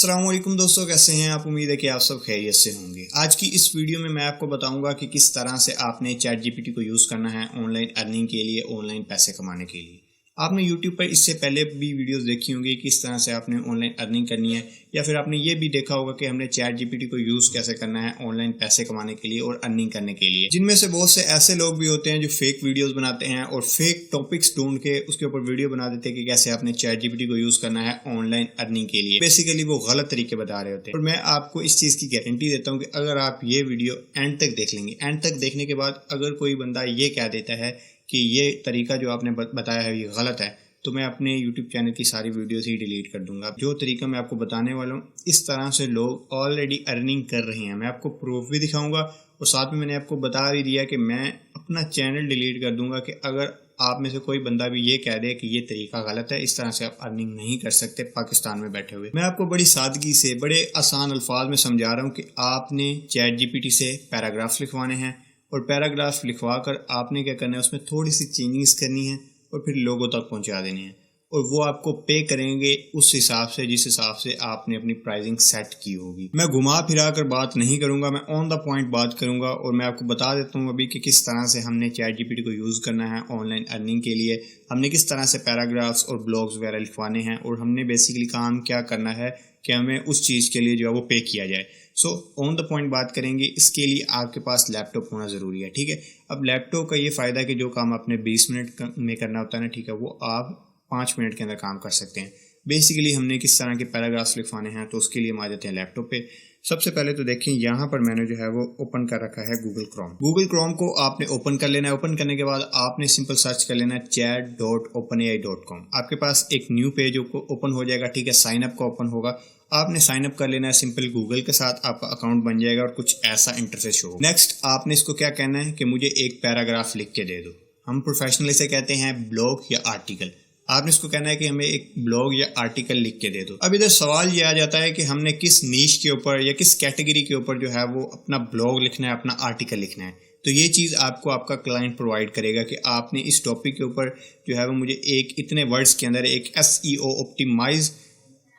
अस्सलाम वालेकुम दोस्तों, कैसे हैं आप। उम्मीद है कि आप सब खैरियत से होंगे। आज की इस वीडियो में मैं आपको बताऊंगा कि किस तरह से आपने चैट जीपीटी को यूज़ करना है ऑनलाइन अर्निंग के लिए, ऑनलाइन पैसे कमाने के लिए। आपने यूट्यूब पर इससे पहले भी वीडियोस देखी होंगी किस तरह से आपने ऑनलाइन अर्निंग करनी है, या फिर आपने ये भी देखा होगा कि हमने चैट जीपीटी को यूज़ कैसे करना है ऑनलाइन पैसे कमाने के लिए और अर्निंग करने के लिए। जिनमें से बहुत से ऐसे लोग भी होते हैं जो फेक वीडियोस बनाते हैं और फेक टॉपिक्स ढूंढ के उसके ऊपर वीडियो बना देते हैं कि कैसे आपने चैट जीपीटी को यूज़ करना है ऑनलाइन अर्निंग के लिए। बेसिकली वो गलत तरीके बता रहे होते हैं और मैं आपको इस चीज़ की गारंटी देता हूँ कि अगर आप ये वीडियो एंड तक देख लेंगे, एंड तक देखने के बाद अगर कोई बंदा ये कह देता है कि ये तरीका जो आपने बताया है ये गलत है, तो मैं अपने YouTube चैनल की सारी वीडियोस ही डिलीट कर दूंगा। जो तरीका मैं आपको बताने वाला हूँ, इस तरह से लोग ऑलरेडी अर्निंग कर रहे हैं। मैं आपको प्रूफ भी दिखाऊंगा और साथ में मैंने आपको बता भी दिया कि मैं अपना चैनल डिलीट कर दूंगा कि अगर आप में से कोई बंदा भी ये कह दे कि ये तरीका गलत है, इस तरह से आप अर्निंग नहीं कर सकते पाकिस्तान में बैठे हुए। मैं आपको बड़ी सादगी से, बड़े आसान अल्फाज में समझा रहा हूँ कि आपने चैट जीपीटी से पैराग्राफ्स लिखवाने हैं और पैराग्राफ्स लिखवा कर आपने क्या करना है, उसमें थोड़ी सी चेंजिंग्स करनी है और फिर लोगों तक पहुंचा देनी है और वो आपको पे करेंगे उस हिसाब से जिस हिसाब से आपने अपनी प्राइसिंग सेट की होगी। मैं घुमा फिरा कर बात नहीं करूंगा, मैं ऑन द पॉइंट बात करूंगा और मैं आपको बता देता हूं अभी कि किस तरह से हमने चैट जीपीटी को यूज़ करना है ऑनलाइन अर्निंग के लिए। हमने किस तरह से पैराग्राफ्स और ब्लॉग्स वगैरह लिखवाने हैं और हमने बेसिकली काम क्या करना है कि हमें उस चीज़ के लिए जो है वो पे किया जाए। सो ऑन द पॉइंट बात करेंगे। इसके लिए आपके पास लैपटॉप होना ज़रूरी है, ठीक है। अब लैपटॉप का ये फ़ायदा है कि जो काम आपने 20 मिनट में करना होता है ना, ठीक है, वो आप 5 मिनट के अंदर काम कर सकते हैं। बेसिकली हमने किस तरह के पैराग्राफ्स लिखवाने हैं, तो उसके लिए हम आ जाते हैं लैपटॉप पे। सबसे पहले तो देखें, यहाँ पर मैंने जो है वो ओपन कर रखा है गूगल क्रोम। गूगल क्रोम को आपने ओपन कर लेना है। ओपन करने के बाद आपने सिंपल सर्च कर लेना है chat.openai.com। आपके पास एक न्यू पेज ओपन हो जाएगा, ठीक है। साइन अप का ओपन होगा, आपने साइन अप कर लेना है सिंपल गूगल के साथ। आपका अकाउंट बन जाएगा और कुछ ऐसा इंटरफेस शो होगा। नेक्स्ट आपने इसको क्या कहना है कि मुझे एक पैराग्राफ लिख के दे दो। हम प्रोफेशनली से कहते हैं ब्लॉग या आर्टिकल। आपने इसको कहना है कि हमें एक ब्लॉग या आर्टिकल लिख के दे दो। अब इधर सवाल ये आ जाता है कि हमने किस नीश के ऊपर या किस कैटेगरी के ऊपर जो है वो अपना ब्लॉग लिखना है, अपना आर्टिकल लिखना है। तो ये चीज़ आपको आपका क्लाइंट प्रोवाइड करेगा कि आपने इस टॉपिक के ऊपर जो है वो मुझे एक इतने वर्ड्स के अंदर एक SEO ऑप्टिमाइज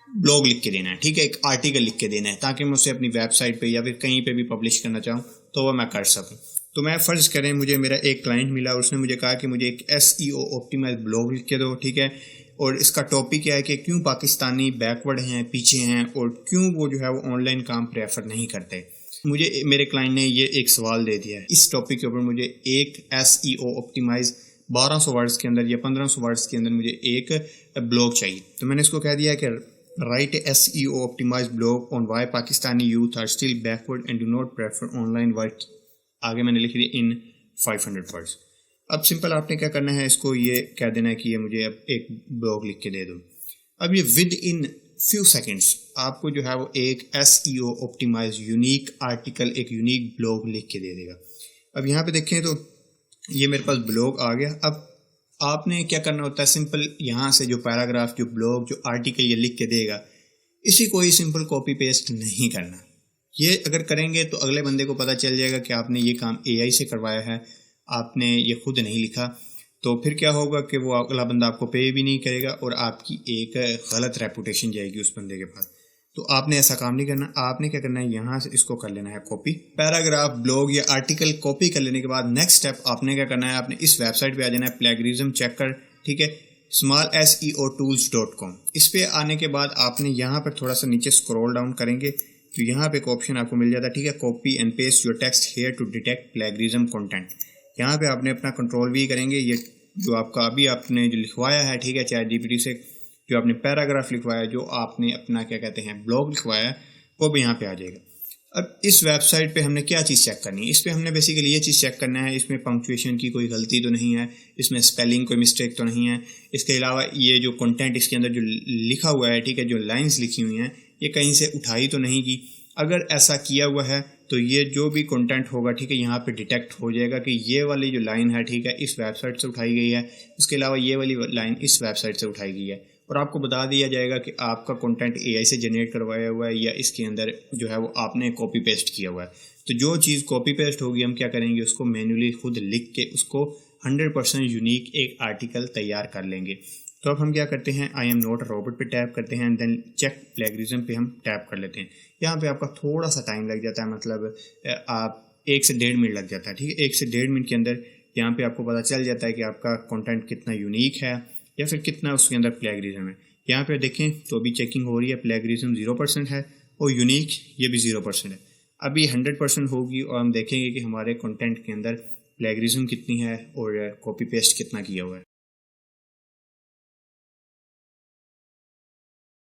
ब्लॉग लिख के देना है, ठीक है, एक आर्टिकल लिख के देना है, ताकि मैं उसे अपनी वेबसाइट पे या फिर कहीं पे भी पब्लिश करना चाहूँ तो वह मैं कर सकूँ। तो मैं फ़र्ज़ करें मुझे मेरा एक क्लाइंट मिला और उसने मुझे कहा कि मुझे एक SEO ऑप्टिमाइज ब्लॉग लिख के दो, ठीक है। और इसका टॉपिक क्या है कि क्यों पाकिस्तानी बैकवर्ड हैं, पीछे हैं और क्यों वो जो है वो ऑनलाइन काम प्रेफर नहीं करते। मुझे मेरे क्लाइंट ने ये एक सवाल दे दिया है, इस टॉपिक के ऊपर मुझे एक SEO ऑप्टिमाइज 1200 वर्ड्स के अंदर या 1500 वर्ड्स के अंदर मुझे एक ब्लॉग चाहिए। तो मैंने इसको कह दिया कि write SEO optimise blog on why Pakistani youth are still backward and do not prefer online work. आगे मैंने लिख दिया इन 500 वर्ड्स। अब सिंपल आपने क्या करना है, इसको ये कह देना है कि ये मुझे अब एक ब्लॉग लिख के दे दो। अब ये विद इन फ्यू सेकंड्स आपको जो है वो एक SEO ऑप्टिमाइज यूनिक आर्टिकल, एक यूनिक ब्लॉग लिख के दे देगा। अब यहाँ पे देखें तो ये मेरे पास ब्लॉग आ गया। अब आपने क्या करना होता है, सिंपल यहाँ से जो पैराग्राफ, जो ब्लॉग, जो आर्टिकल ये लिख के देगा, इसी को ही सिंपल कॉपी पेस्ट नहीं करना। ये अगर करेंगे तो अगले बंदे को पता चल जाएगा कि आपने ये काम AI से करवाया है, आपने ये खुद नहीं लिखा। तो फिर क्या होगा कि वो अगला बंदा आपको पे भी नहीं करेगा और आपकी एक गलत रेपुटेशन जाएगी उस बंदे के पास। तो आपने ऐसा काम नहीं करना। आपने क्या करना है, यहाँ से इसको कर लेना है कॉपी। पैराग्राफ, ब्लॉग या आर्टिकल कॉपी कर लेने के बाद नेक्स्ट स्टेप आपने क्या करना है, आपने इस वेबसाइट पे आ जाना है प्लेगरिज्म चेकर, ठीक है, smallseotools.com। इस पे आने के बाद आपने यहाँ पर थोड़ा सा नीचे स्क्रॉल डाउन करेंगे तो यहाँ पे एक ऑप्शन आपको मिल जाता है, ठीक है, copy and paste your text here to detect plagiarism content. यहाँ पे आपने अपना कंट्रोल भी करेंगे। ये जो आपका अभी आपने जो लिखवाया है, ठीक है, चैट जीपीटी से जो आपने पैराग्राफ लिखवाया, जो आपने अपना क्या कहते हैं ब्लॉग लिखवाया है, वो भी यहाँ पे आ जाएगा। अब इस वेबसाइट पे हमने क्या चीज़ चेक करनी है, इस पे हमने बेसिकली ये चीज़ चेक करना है, इसमें पंक्चुएशन की कोई गलती तो नहीं है, इसमें स्पेलिंग कोई मिस्टेक तो नहीं है। इसके अलावा ये जो कंटेंट इसके अंदर जो लिखा हुआ है, ठीक है, जो लाइन्स लिखी हुई हैं, ये कहीं से उठाई तो नहीं की। अगर ऐसा किया हुआ है तो ये जो भी कंटेंट होगा, ठीक है, यहाँ पे डिटेक्ट हो जाएगा कि ये वाली जो लाइन है, ठीक है, इस वेबसाइट से उठाई गई है। इसके अलावा ये वाली लाइन इस वेबसाइट से उठाई गई है और आपको बता दिया जाएगा कि आपका कंटेंट AI से जनरेट करवाया हुआ है या इसके अंदर जो है वो आपने कॉपी पेस्ट किया हुआ है। तो जो चीज़ कॉपी पेस्ट होगी हम क्या करेंगे, उसको मैन्युअली खुद लिख के उसको 100% यूनिक एक आर्टिकल तैयार कर लेंगे। तो अब हम क्या करते हैं, I am not a robot पे टैप करते हैं, देन चेक प्लेगरिज्म पे हम टैप कर लेते हैं। यहाँ पे आपका थोड़ा सा टाइम लग जाता है, मतलब आप 1 से 1.5 मिनट लग जाता है, ठीक है। 1 से 1.5 मिनट के अंदर यहाँ पे आपको पता चल जाता है कि आपका कंटेंट कितना यूनिक है या फिर कितना उसके अंदर प्लेगरिज्म है। यहाँ पे देखें तो अभी चेकिंग हो रही है, प्लेगरिज्म 0% है और यूनिक ये भी 0% है। अभी 100% होगी और हम देखेंगे कि हमारे कंटेंट के अंदर प्लेगरिज्म कितनी है और कॉपी पेस्ट कितना किया हुआ है।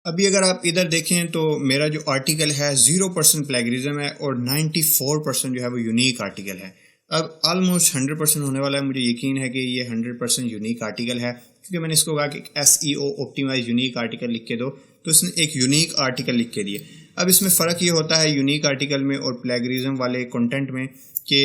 अभी अगर आप इधर देखें तो मेरा जो आर्टिकल है 0% प्लेगरिज्म है और 94% जो है वो यूनिक आर्टिकल है। अब ऑलमोस्ट 100% होने वाला है, मुझे यकीन है कि ये 100% यूनिक आर्टिकल है, क्योंकि मैंने इसको कहा कि SEO ऑप्टिमाइज यूनिक आर्टिकल लिख के दो, तो इसने एक यूनिक आर्टिकल लिख के दिए। अब इसमें फ़र्क ये होता है यूनिक आर्टिकल में और प्लेगरिज्म वाले कंटेंट में कि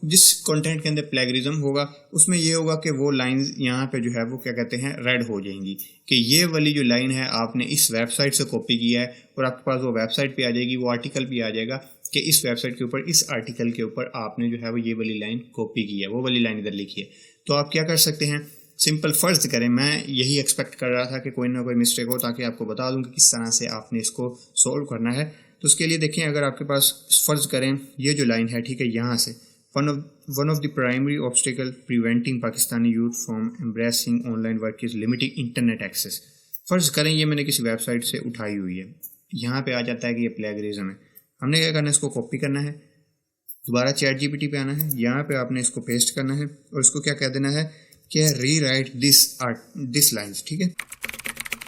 जिस कंटेंट के अंदर प्लेगरिज्म होगा उसमें ये होगा कि वो लाइंस यहाँ पे जो है वो क्या कहते हैं रेड हो जाएंगी कि ये वाली जो लाइन है आपने इस वेबसाइट से कॉपी किया है, और आपके पास वो वेबसाइट पे आ जाएगी, वो आर्टिकल भी आ जाएगा कि इस वेबसाइट के ऊपर इस आर्टिकल के ऊपर आपने जो है वो ये वाली लाइन कॉपी की है, वो वाली लाइन इधर लिखी है। तो आप क्या कर सकते हैं, सिंपल फ़र्ज़ करें, मैं यही एक्सपेक्ट कर रहा था कि कोई ना कोई मिस्टेक हो ताकि आपको बता दूं कि किस तरह से आपने इसको सॉल्व करना है। तो उसके लिए देखें, अगर आपके पास फ़र्ज़ करें ये जो लाइन है, ठीक है, यहाँ से one of the primary obstacle preventing Pakistani youth from embracing online work is limiting internet access. फ़र्ज़ करें ये मैंने किसी वेबसाइट से उठाई हुई है, यहाँ पर आ जाता है कि ये प्लेगरिज्म है। हमने क्या करना है, इसको कॉपी करना है, दोबारा ChatGPT पे आना है, यहाँ पे आपने इसको पेस्ट करना है और इसको क्या कह देना है कि री राइट दिस लाइन्स, ठीक है।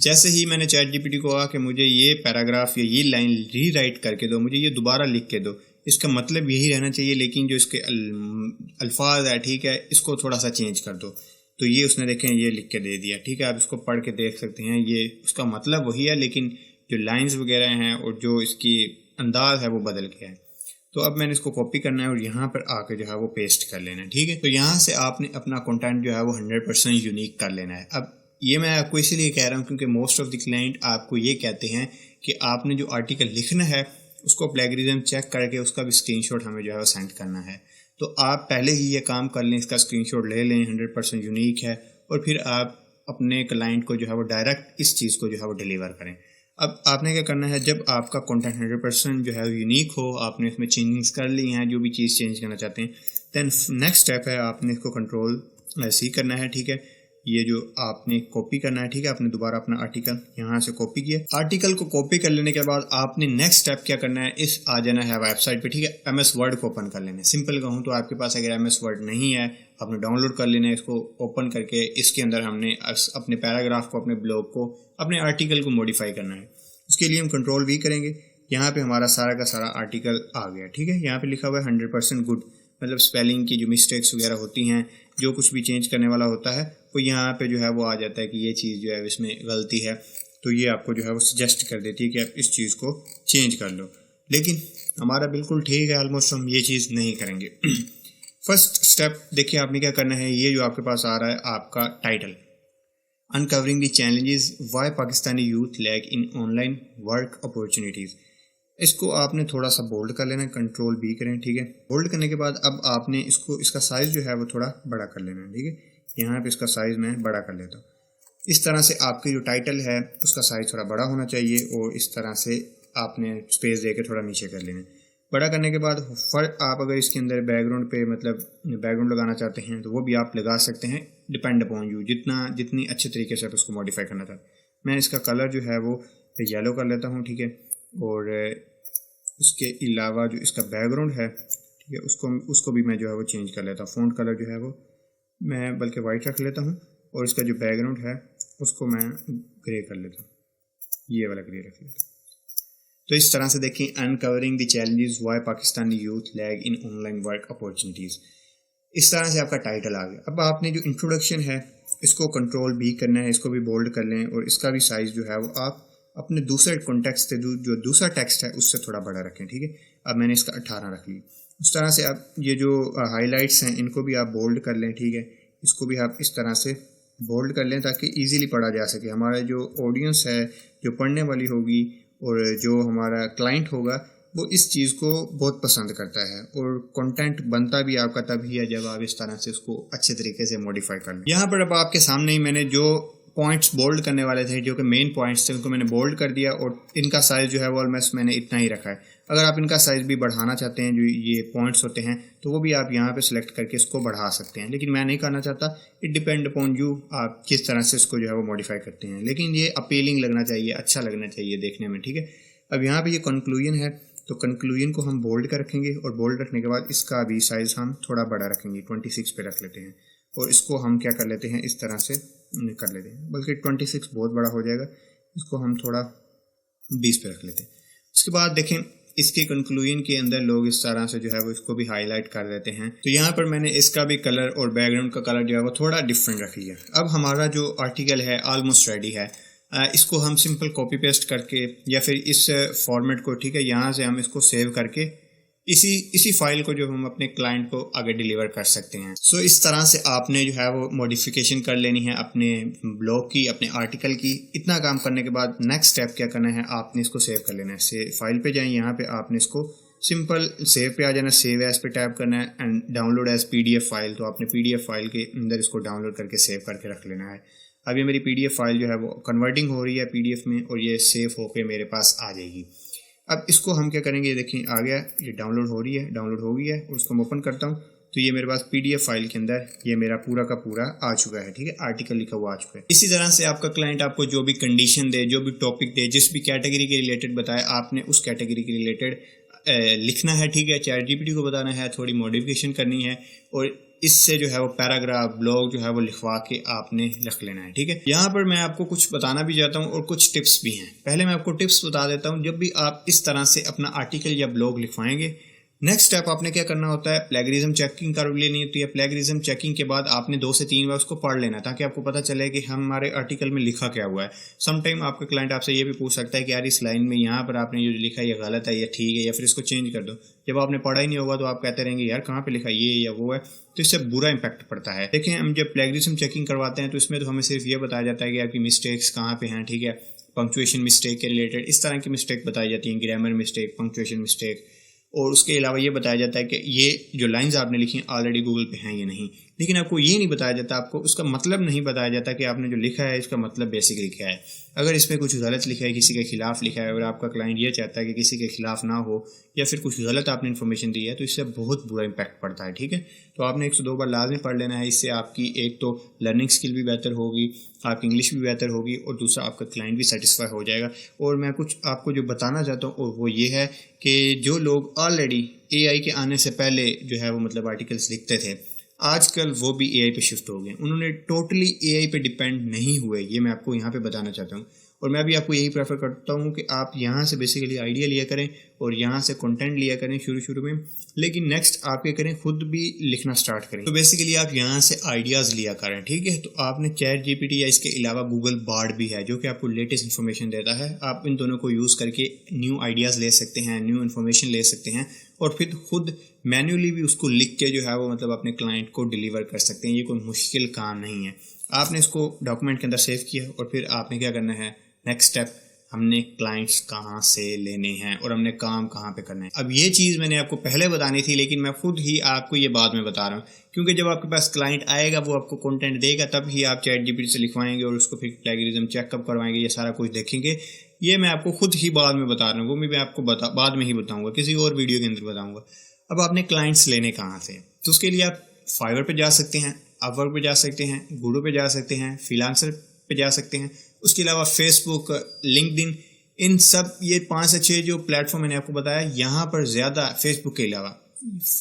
जैसे ही मैंने ChatGPT को कहा कि मुझे ये पैराग्राफ या ये लाइन री राइट करके दो, मुझे ये दोबारा लिख के दो, इसका मतलब यही रहना चाहिए, लेकिन जो इसके अल्फाज है, ठीक है, इसको थोड़ा सा चेंज कर दो। तो ये उसने देखें ये लिख के दे दिया, ठीक है। आप इसको पढ़ के देख सकते हैं, ये उसका मतलब वही है, लेकिन जो लाइन्स वगैरह हैं और जो इसकी अंदाज है वो बदल गया है। तो अब मैंने इसको कॉपी करना है और यहाँ पर आकर जो है वो पेस्ट कर लेना है, ठीक है। तो यहाँ से आपने अपना कंटेंट जो है वो 100% यूनिक कर लेना है। अब ये मैं आपको इसीलिए कह रहा हूँ क्योंकि मोस्ट ऑफ द क्लाइंट आपको ये कहते हैं कि आपने जो आर्टिकल लिखना है उसको प्लेगरिज्म चेक करके उसका भी स्क्रीनशॉट हमें जो है वो सेंड करना है। तो आप पहले ही ये काम कर लें, इसका स्क्रीनशॉट ले लें, 100% यूनिक है, और फिर आप अपने क्लाइंट को जो है वो डायरेक्ट इस चीज़ को जो है वो डिलीवर करें। अब आपने क्या करना है, जब आपका कंटेंट 100% जो है यूनिक हो, आपने इसमें चेंजिंग्स कर ली हैं, जो भी चीज़ चेंज करना चाहते हैं, दैन नेक्स्ट स्टेप है आपने इसको कंट्रोल सी करना है, ठीक है। ये जो आपने कॉपी करना है, ठीक है, आपने दोबारा अपना आर्टिकल यहाँ से कॉपी किया। आर्टिकल को कॉपी कर लेने के बाद आपने नेक्स्ट स्टेप क्या करना है, इस आ जाना है वेबसाइट पे, ठीक है। MS वर्ड को ओपन कर लेना है। सिंपल कहूँ तो आपके पास अगर MS वर्ड नहीं है, आपने डाउनलोड कर लेना है, इसको ओपन करके इसके अंदर हमने अपने पैराग्राफ को, अपने ब्लॉग को, अपने आर्टिकल को मॉडिफाई करना है। उसके लिए हम कंट्रोल V करेंगे, यहाँ पे हमारा सारा का सारा आर्टिकल आ गया, ठीक है। यहाँ पे लिखा हुआ है 100% गुड, मतलब स्पेलिंग की जो मिस्टेक्स वगैरह होती हैं, जो कुछ भी चेंज करने वाला होता है वो यहाँ पे जो है वो आ जाता है कि ये चीज़ जो है इसमें गलती है, तो ये आपको जो है वो सजेस्ट कर देती है कि आप इस चीज़ को चेंज कर लो। लेकिन हमारा बिल्कुल ठीक है, ऑलमोस्ट हम ये चीज़ नहीं करेंगे। फर्स्ट स्टेप देखिए, आपने क्या करना है, ये जो आपके पास आ रहा है आपका title, uncovering the challenges why Pakistani youth lack in online work opportunities, इसको आपने थोड़ा सा बोल्ड कर लेना है, कंट्रोल B करें, ठीक है। बोल्ड करने के बाद अब आपने इसका साइज़ जो है वो थोड़ा बड़ा कर लेना है, ठीक है। यहाँ पे इसका साइज़ मैं बड़ा कर लेता हूँ। इस तरह से आपकी जो टाइटल है उसका साइज़ थोड़ा बड़ा होना चाहिए और इस तरह से आपने स्पेस दे के थोड़ा नीचे कर लेना है। बड़ा करने के बाद आप अगर इसके अंदर बैकग्राउंड पे मतलब बैकग्राउंड लगाना चाहते हैं तो वो भी आप लगा सकते हैं, डिपेंड अपॉन यू, जितनी अच्छे तरीके से आप उसको मॉडिफाई करना चाहते हैं। मैं इसका कलर जो है वो येलो कर लेता हूँ, ठीक है। और उसके अलावा जो इसका बैकग्राउंड है, ठीक है, उसको भी मैं जो है वो चेंज कर लेता हूँ। फ़ॉन्ट कलर जो है वो मैं बल्कि वाइट रख लेता हूँ और इसका जो बैकग्राउंड है उसको मैं ग्रे कर लेता हूँ, ये वाला ग्रे रख लेता हूँ। तो इस तरह से देखें, uncovering the challenges why Pakistani youth lag in online work opportunities, इस तरह से आपका टाइटल आ गया। अब आपने जो इंट्रोडक्शन है इसको कंट्रोल B करना है, इसको भी बोल्ड कर लें और इसका भी साइज़ जो है वो आप अपने दूसरे कॉन्टेक्स्ट से जो दूसरा टेक्स्ट है उससे थोड़ा बड़ा रखें, ठीक है। अब मैंने इसका 18 रख लिया। उस तरह से आप ये जो हाइलाइट्स हैं इनको भी आप बोल्ड कर लें, ठीक है। इसको भी आप इस तरह से बोल्ड कर लें ताकि इजीली पढ़ा जा सके। हमारा जो ऑडियंस है, जो पढ़ने वाली होगी और जो हमारा क्लाइंट होगा, वो इस चीज़ को बहुत पसंद करता है और कंटेंट बनता भी आपका तभी है जब आप इस तरह से उसको अच्छे तरीके से मॉडिफाई कर लें। यहाँ पर अब आपके सामने ही मैंने जो पॉइंट्स बोल्ड करने वाले थे, जो कि मेन पॉइंट्स थे, उनको मैंने बोल्ड कर दिया और इनका साइज़ जो है वो ऑलमोस्ट मैंने इतना ही रखा है। अगर आप इनका साइज़ भी बढ़ाना चाहते हैं, जो ये पॉइंट्स होते हैं, तो वो भी आप यहाँ पे सिलेक्ट करके इसको बढ़ा सकते हैं, लेकिन मैं नहीं करना चाहता। इट डिपेंड अपॉन यू, आप किस तरह से इसको जो है वो मॉडिफाई करते हैं, लेकिन ये अपीलिंग लगना चाहिए, अच्छा लगना चाहिए देखने में, ठीक है। अब यहाँ पे ये कंक्लूजन है, तो कंक्लूजन को हम बोल्ड कर रखेंगे और बोल्ड रखने के बाद इसका भी साइज़ हम थोड़ा बड़ा रखेंगे, 26 पे रख लेते हैं और इसको हम क्या कर लेते हैं, इस तरह से कर लेते हैं, बल्कि 26 बहुत बड़ा हो जाएगा, इसको हम थोड़ा 20 पे रख लेते हैं। उसके बाद देखें इसके कंक्लूजन के अंदर लोग इस तरह से जो है वो इसको भी हाईलाइट कर देते हैं। तो यहाँ पर मैंने इसका भी कलर और बैकग्राउंड का कलर जो है वो थोड़ा डिफरेंट रख लिया। अब हमारा जो आर्टिकल है ऑलमोस्ट रेडी है। इसको हम सिंपल कॉपी पेस्ट करके या फिर इस फॉर्मेट को, ठीक है, यहाँ से हम इसको सेव करके इसी फाइल को जो हम अपने क्लाइंट को आगे डिलीवर कर सकते हैं। सो इस तरह से आपने जो है वो मॉडिफिकेशन कर लेनी है अपने ब्लॉग की, अपने आर्टिकल की। इतना काम करने के बाद नेक्स्ट स्टेप क्या करना है, आपने इसको सेव कर लेना है। फाइल पे जाएं, यहाँ पे आपने इसको सिंपल सेव पे आ जाना, सेव एज पे टैप करना है and download as PDF file. तो आपने PDF फाइल के अंदर इसको डाउनलोड करके सेव करके रख लेना है। अब ये मेरी PDF फाइल जो है वो कन्वर्टिंग हो रही है PDF में और ये सेव होके मेरे पास आ जाएगी। अब इसको हम क्या करेंगे, ये देखिए आ गया, ये डाउनलोड हो रही है, डाउनलोड हो गई है और उसको मैं ओपन करता हूँ तो ये मेरे पास PDF फाइल के अंदर ये मेरा पूरा का पूरा आ चुका है, ठीक है, आर्टिकल लिखा हुआ आ चुका है। इसी तरह से आपका क्लाइंट आपको जो भी कंडीशन दे, जो भी टॉपिक दे, जिस भी कैटेगरी के रिलेटेड बताए, आपने उस कैटेगरी के रिलेटेड लिखना है, ठीक है। ChatGPT को बताना है, थोड़ी मॉडिफिकेशन करनी है और इससे जो है वो पैराग्राफ ब्लॉग जो है वो लिखवा के आपने रख लेना है, ठीक है। यहाँ पर मैं आपको कुछ बताना भी चाहता हूँ और कुछ टिप्स भी हैं। पहले मैं आपको टिप्स बता देता हूँ। जब भी आप इस तरह से अपना आर्टिकल या ब्लॉग लिखवाएंगे, नेक्स्ट स्टेप आपने क्या करना होता है, प्लेगरिज्म चेकिंग कर लेनी होती है। प्लेगरिज्म चेकिंग के बाद आपने 2 से 3 बार उसको पढ़ लेना, ताकि आपको पता चले कि हमारे आर्टिकल में लिखा क्या हुआ है। समटाइम आपका क्लाइंट आपसे ये भी पूछ सकता है कि यार इस लाइन में यहाँ पर आपने जो लिखा है ये गलत है या ठीक है, या फिर इसको चेंज कर दो। जब आपने पढ़ा ही नहीं होगा तो आप कहते रहेंगे यार कहाँ पे लिखा ये या वो है, तो इससे बुरा इंपैक्ट पड़ता है। देखें, हम जब प्लेगरिज्म चेकिंग करवाते हैं तो इसमें तो हमें सिर्फ ये बताया जाता है कि आपकी मिस्टेक्स कहाँ पे हैं, ठीक है, पंक्चुएशन मिस्टेक के रिलेटेड इस तरह की मिस्टेक बताई जाती हैं, ग्रामर मिस्टेक, पंक्चुएशन मिस्टेक, और उसके अलावा ये बताया जाता है कि ये जो लाइंस आपने लिखी हैं ऑलरेडी गूगल पे हैं या नहीं। लेकिन आपको ये नहीं बताया जाता, आपको उसका मतलब नहीं बताया जाता कि आपने जो लिखा है इसका मतलब बेसिकली क्या है। अगर इसमें कुछ गलत लिखा है, किसी के खिलाफ लिखा है और आपका क्लाइंट ये चाहता है कि किसी के खिलाफ ना हो, या फिर कुछ गलत आपने इन्फॉर्मेशन दी है, तो इससे बहुत बुरा इंपैक्ट पड़ता है, ठीक है। तो आपने 102 बार लाजमी पढ़ लेना है। इससे आपकी एक तो लर्निंग स्किल भी बेहतर होगी, आपकी इंग्लिश भी बेहतर होगी और दूसरा आपका क्लाइंट भी सेटिस्फाई हो जाएगा। और मैं कुछ आपको जो बताना चाहता हूँ और वो ये है कि जो लोग ऑलरेडी AI के आने से पहले जो है वो मतलब आर्टिकल्स लिखते थे, आजकल वो भी AI पे शिफ्ट हो गए। उन्होंने टोटली AI पे डिपेंड नहीं हुए, ये मैं आपको यहाँ पे बताना चाहता हूँ। और मैं भी आपको यही प्रेफर करता हूँ कि आप यहाँ से बेसिकली आइडिया लिया करें और यहाँ से कंटेंट लिया करें शुरू में, लेकिन नेक्स्ट आप क्या करें, खुद भी लिखना स्टार्ट करें। तो बेसिकली आप यहाँ से आइडियाज़ लिया करें, ठीक है। तो आपने ChatGPT या इसके अलावा गूगल बार्ड भी है जो कि आपको लेटेस्ट इन्फॉर्मेशन देता है। आप इन दोनों को यूज़ करके न्यू आइडियाज़ ले सकते हैं, न्यू इन्फॉर्मेशन ले सकते हैं और फिर खुद मैन्युअली भी उसको लिख के जो है वो मतलब अपने क्लाइंट को डिलीवर कर सकते हैं। ये कोई मुश्किल काम नहीं है। आपने इसको डॉक्यूमेंट के अंदर सेव किया और फिर आपने क्या करना है, नेक्स्ट स्टेप, हमने क्लाइंट्स कहाँ से लेने हैं और हमने काम कहाँ पे करना है। अब ये चीज़ मैंने आपको पहले बतानी थी, लेकिन मैं खुद ही आपको ये बाद में बता रहा हूँ, क्योंकि जब आपके पास क्लाइंट आएगा, वो आपको कंटेंट देगा, तब ही आप ChatGPT से लिखवाएंगे और उसको फिर प्लेगरिज्म चेकअप करवाएंगे, ये सारा कुछ देखेंगे। ये मैं आपको खुद ही बाद में बता रहा हूँ, वो भी मैं आपको बाद में ही बताऊँगा, किसी और वीडियो के अंदर बताऊँगा। अब आपने क्लाइंट्स लेने कहाँ से, तो उसके लिए आप फाइवर पे जा सकते हैं, अपवर्क पे जा सकते हैं, गूडो पे जा सकते हैं, फ्रीलांसर पे जा सकते हैं। उसके अलावा फेसबुक, लिंक्डइन, इन सब ये 5 से 6 जो प्लेटफॉर्म मैंने आपको बताया, यहाँ पर ज़्यादा फेसबुक के अलावा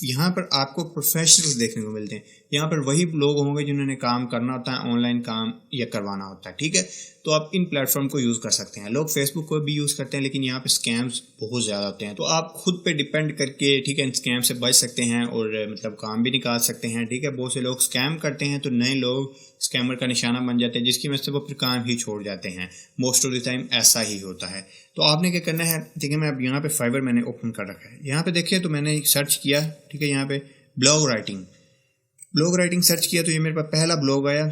यहाँ पर आपको प्रोफेशनल्स देखने को मिलते हैं। यहाँ पर वही लोग होंगे जिन्होंने काम करना होता है, ऑनलाइन काम या करवाना होता है, ठीक है। तो आप इन प्लेटफॉर्म को यूज़ कर सकते हैं। लोग फेसबुक को भी यूज़ करते हैं, लेकिन यहाँ पे स्कैम्स बहुत ज़्यादा होते हैं। तो आप खुद पे डिपेंड करके, ठीक है, इन स्कैम से बच सकते हैं और मतलब काम भी निकाल सकते हैं, ठीक है। बहुत से लोग स्कैम करते हैं तो नए लोग स्कैमर का निशाना बन जाते हैं, जिसकी वजह से वो फिर काम ही छोड़ जाते हैं। मोस्ट ऑफ द टाइम ऐसा ही होता है। तो आपने क्या करना है, ठीक है, मैं अब यहाँ पे फाइवर मैंने ओपन कर रखा है। यहाँ पे देखिए, तो मैंने सर्च किया, ठीक है, यहाँ पे ब्लॉग राइटिंग सर्च किया तो ये मेरे पास पहला ब्लॉग आया।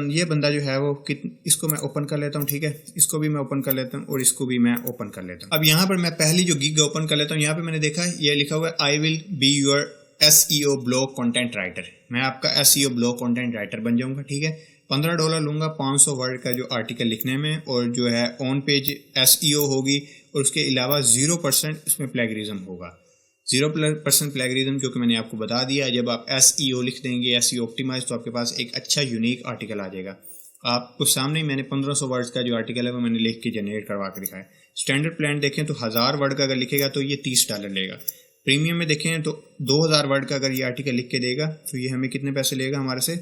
ये बंदा जो है वो इसको मैं ओपन कर लेता हूँ, ठीक है, इसको भी मैं ओपन कर लेता हूँ और इसको भी मैं ओपन कर लेता हूँ। अब यहाँ पर मैं पहली जो गिग ओपन कर लेता हूँ, यहाँ पे मैंने देखा ये लिखा हुआ है I will be your SEO blog content writer. मैं आपका SEO ब्लॉग कंटेंट राइटर बन जाऊँगा, ठीक है। $15 लूँगा 500 वर्ड का जो आर्टिकल लिखने में, और जो है ऑन पेज SEO होगी, और उसके अलावा 0% इसमें प्लेगरिज्म होगा। 0% प्लेगरिज्म जो कि मैंने आपको बता दिया है। जब आप SEO लिख देंगे, SEO ऑप्टिमाइज, तो आपके पास एक अच्छा यूनिक आर्टिकल आ जाएगा। आपको सामने ही मैंने 1500 वर्ड्स का जो आर्टिकल है वो मैंने लिख के जनरेट करवा के दिखाया। स्टैंडर्ड प्लान देखें तो 1000 वर्ड का अगर लिखेगा तो ये $30 लेगा। प्रीमियम में देखें तो 2000 वर्ड का अगर ये आर्टिकल लिख के देगा तो ये हमें कितने पैसे लेगा, हमारे से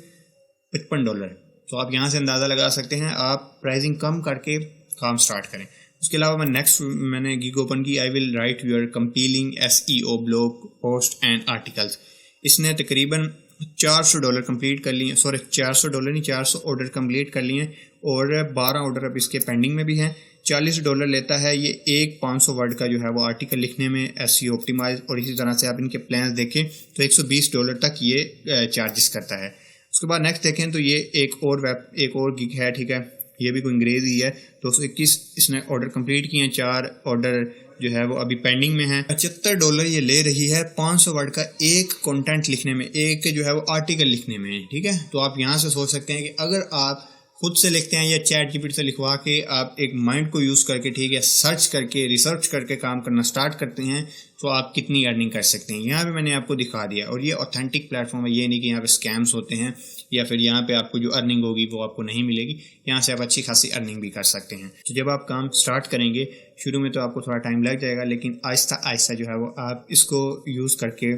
$55। तो आप यहाँ से अंदाज़ा लगा सकते हैं, आप प्राइसिंग कम करके काम स्टार्ट करें। उसके अलावा मैंने गिग ओपन की, I will write your compelling SEO blog post and articles. इसने तकरीबन $400 कंप्लीट कर लिए, सॉरी $400 नहीं, 400 ऑर्डर कंप्लीट कर लिए, और 12 ऑर्डर अब इसके पेंडिंग में भी हैं। $40 लेता है ये एक 500 वर्ड का जो है वो आर्टिकल लिखने में, SEO ऑप्टिमाइज। और इसी तरह से आप इनके प्लान्स देखें तो $120 तक ये चार्जेस करता है। उसके बाद नेक्स्ट देखें तो ये एक और गिग है, ठीक है, ये भी कोई अंग्रेज़ी है। 221 इसने ऑर्डर कंप्लीट किए हैं, 4 ऑर्डर जो है वो अभी पेंडिंग में है। $75 ये ले रही है 500 वर्ड का एक कंटेंट लिखने में, एक जो है वो आर्टिकल लिखने में, ठीक है। तो आप यहाँ से सोच सकते हैं कि अगर आप खुद से लिखते हैं या चैट जीपीटी से लिखवा के आप एक माइंड को यूज़ करके, ठीक है, सर्च करके, रिसर्च करके काम करना स्टार्ट करते हैं तो आप कितनी अर्निंग कर सकते हैं। यहाँ पे मैंने आपको दिखा दिया, और ये ऑथेंटिक प्लेटफॉर्म है, ये नहीं कि यहाँ पे स्कैम्स होते हैं या फिर यहाँ पे आपको जो अर्निंग होगी वो आपको नहीं मिलेगी। यहाँ से आप अच्छी खासी अर्निंग भी कर सकते हैं। तो जब आप काम स्टार्ट करेंगे, शुरू में तो आपको थोड़ा टाइम लग जाएगा, लेकिन आहिस्ता आहिस्ता जो है वो आप इसको यूज़ करके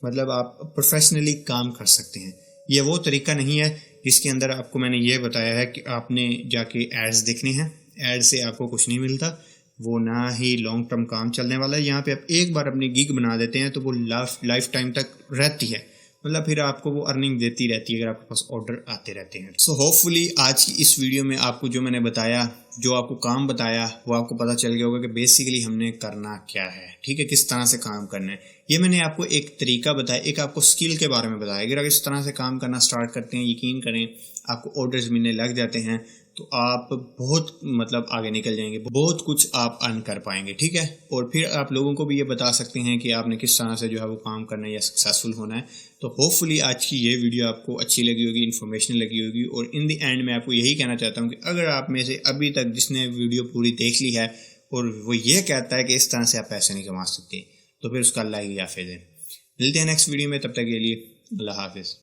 मतलब आप प्रोफेशनली काम कर सकते हैं। ये वो तरीका नहीं है जिसके अंदर आपको मैंने ये बताया है कि आपने जाके एड्स देखने हैं, एड से आपको कुछ नहीं मिलता, वो ना ही लॉन्ग टर्म काम चलने वाला है। यहाँ पे आप एक बार अपनी गिग बना देते हैं तो वो लाइफ टाइम तक रहती है, मतलब फिर आपको वो अर्निंग देती रहती है अगर आपके पास ऑर्डर आते रहते हैं। सो होपफुली आज की इस वीडियो में आपको जो मैंने बताया, जो आपको काम बताया, वो आपको पता चल गया होगा कि बेसिकली हमने करना क्या है, ठीक है, किस तरह से काम करना है। ये मैंने आपको एक तरीका बताया, एक आपको स्किल के बारे में बताया। अगर आप इस तरह से काम करना स्टार्ट करते हैं, यकीन करें आपको ऑर्डर्स मिलने लग जाते हैं तो आप बहुत मतलब आगे निकल जाएंगे, बहुत कुछ आप अर्न कर पाएंगे, ठीक है। और फिर आप लोगों को भी ये बता सकते हैं कि आपने किस तरह से जो है वो काम करना है या सक्सेसफुल होना है। तो होपफुली आज की ये वीडियो आपको अच्छी लगी होगी, इन्फॉर्मेशन लगी होगी। और इन द एंड मैं आपको यही कहना चाहता हूँ कि अगर आप में से अभी तक जिसने वीडियो पूरी देख ली है और वो ये कहता है कि इस तरह से आप पैसे नहीं कमा सकते, तो फिर उसका अल्लाह ही हाफिज़ है। मिलते हैं नेक्स्ट वीडियो में, तब तक के लिए अल्लाह हाफिज़।